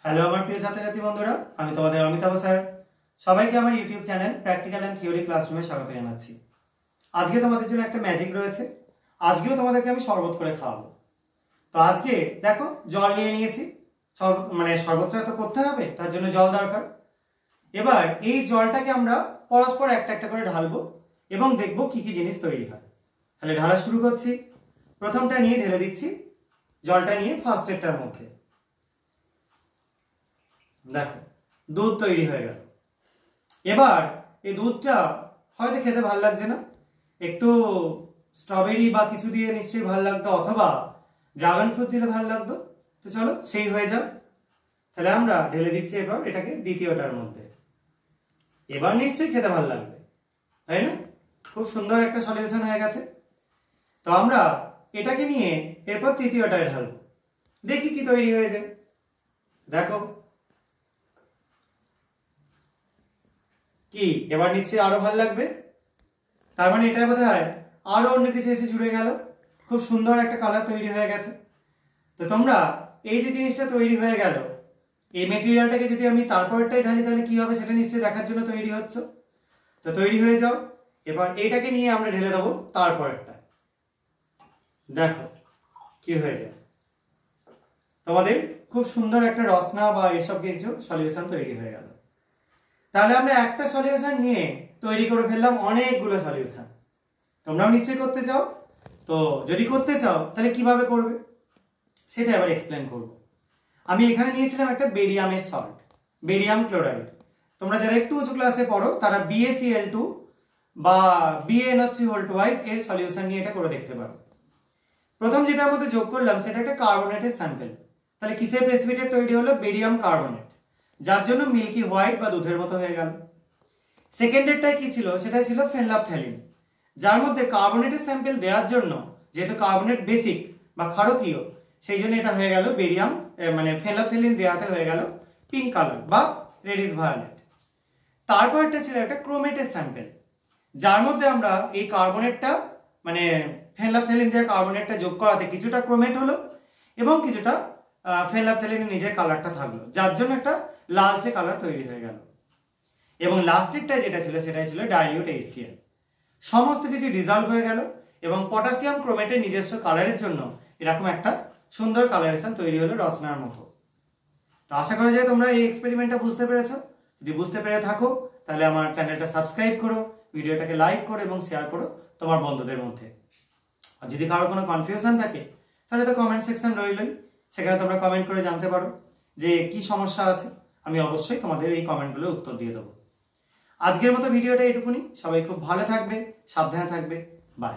Hello আমার প্রিয় ছাত্রছাত্রী বন্ধুরা, আমি তোমাদের অমিতাভ স্যার। সবাইকে আমার YouTube channel practical and theory ক্লাসরুমে স্বাগত জানাচ্ছি। আজকে তোমাদের জন্য একটা ম্যাজিক রয়েছে। আজকেও তোমাদেরকে আমি শরবত করে খাওয়াবো। তো আজকে দেখো, জল নিয়ে নিয়েছি। শরবতটা তো করতে হবে, তার জন্য জল দরকার। এবার এই জলটাকে আমরা পরস্পর একটা একটা করে ঢালবো এবং দেখবো কি কি জিনিস তৈরি হয়। তাহলে ঢালা শুরু করছি। প্রথমটা নিয়ে ঢেলে দিচ্ছি জলটা নিয়ে ফার্স্ট স্টেপটার মধ্যে। দেখো, দুধ তৈরি হয়ে গেল। এবার এই দুধটা হয়তো খেতে ভালো লাগছে না, একটু স্ট্রবেরি বা কিছু দিয়ে নিশ্চয়ই ভালো লাগতো, অথবা ড্রাগন ফ্রুট দিলে ভালো লাগতো। তো চলো সেই হয়ে যাক। তাহলে আমরা ঢেলে দিচ্ছি এবার এটাকে দ্বিতীয়টার মধ্যে। এবার নিশ্চয়ই খেতে ভালো লাগবে, তাই না? খুব সুন্দর একটা সলিউশন হয়ে গেছে। তো আমরা এটাকে নিয়ে এরপর তৃতীয়টায় ঢালবো, দেখি কি তৈরি হয়েছে। দেখো কি, এবার নিশ্চয়ই আরো ভালো লাগবে। তার মানে এটা বোধহয় আরো অন্য কিছু এসে জুড়ে গেল। খুব সুন্দর একটা কালার তৈরি হয়ে গেছে। তো তোমরা এই যে জিনিসটা তৈরি হয়ে গেল, এই মেটেরিয়ালটাকে যদি আমি তারপরটাই ঢালি তাহলে কি হবে সেটা নিশ্চয়ই দেখার জন্য তৈরি হচ্ছে। তো তৈরি হয়ে যাও। এবার এইটাকে নিয়ে আমরা ঢেলে দেবো তারপরেরটা। দেখো কি হয়ে যায়। তোমাদের খুব সুন্দর একটা রসনা বা এসব কিছু সলিউশন তৈরি হয়ে গেল। তাহলে আমরা একটা সলিউশন নিয়ে তৈরি করে ফেললাম অনেকগুলো সলিউশন। তোমরাও নিশ্চয়ই করতে চাও। তো যদি করতে চাও তাহলে কিভাবে করবে সেটা এবার এক্সপ্লেন করব। আমি এখানে নিয়েছিলাম একটা বেরিয়ামের সল্ট, বেরিয়াম ক্লোরাইড। তোমরা যারা একটু উঁচু ক্লাসে পড়ো তারা BaCl2 বা BaNO3 এর সলিউশন নিয়ে এটা করে দেখতে পারো। প্রথম যেটার মধ্যে যোগ করলাম সেটা একটা কার্বনেটের স্যাম্পল। তাহলে কিসের প্রেসিপিটেট তৈরি হলো? বেরিয়াম কার্বনেট, যার জন্য মিল্কি হোয়াইট বা দুধের মতো হয়ে গেল। সেকেন্ডেরটাই কি ছিল? সেটা ছিল ফেনলাফথ্যালিন, যার মধ্যে কার্বনেটের স্যাম্পল দেওয়ার জন্য, যেহেতু কার্বনেট বেসিক বা ক্ষারকীয়, সেই জন্য এটা হয়ে গেল বেরিয়াম ফেনলাফথ্যালিন দেওয়াতে হয়ে গেল পিঙ্ক কালার বা রেডিশ ভায়োলেট। তারপর একটা ছিল একটা ক্রোমেটের স্যাম্পল, যার মধ্যে আমরা এই কার্বনেটটা ফেনলাফথ্যালিন দেওয়া কার্বনেটটা যোগ করাতে কিছুটা ক্রোমেট হলো এবং কিছুটা ফেনলাফথ্যালিনের নিজের কালারটা থাকলো, যার জন্য একটা লালচে কালার তৈরি হয়ে গেল। এবং লাস্টেরটা যেটা ছিল সেটাই ছিল ডাইলিউট HCl। সমস্ত কিছু ডিজলভ হয়ে গেল এবং পটাশিয়াম ক্রোমেটের নিজস্ব কালারের জন্য এরকম একটা সুন্দর কালারেশন তৈরি হলো রচনার মতো। তো আশা করা যায় তোমরা এই এক্সপেরিমেন্টটা বুঝতে পেরেছো। যদি বুঝতে পেরে থাকো তাহলে আমার চ্যানেলটা সাবস্ক্রাইব করো, ভিডিওটাকে লাইক করো এবং শেয়ার করো তোমার বন্ধুদের মধ্যে। আর যদি কারো কোনো কনফিউশন থাকে তাহলে তো কমেন্ট সেকশন রইলই, সেখানে তোমরা কমেন্ট করে জানতে পারো যে কি সমস্যা আছে। আমি অবশ্যই তোমাদের এই কমেন্টগুলোর উত্তর দিয়ে দেবো। আজকের মতো ভিডিওটা এটুকুনি। সবাই খুব ভালো থাকবে, সাবধানে থাকবে। বাই।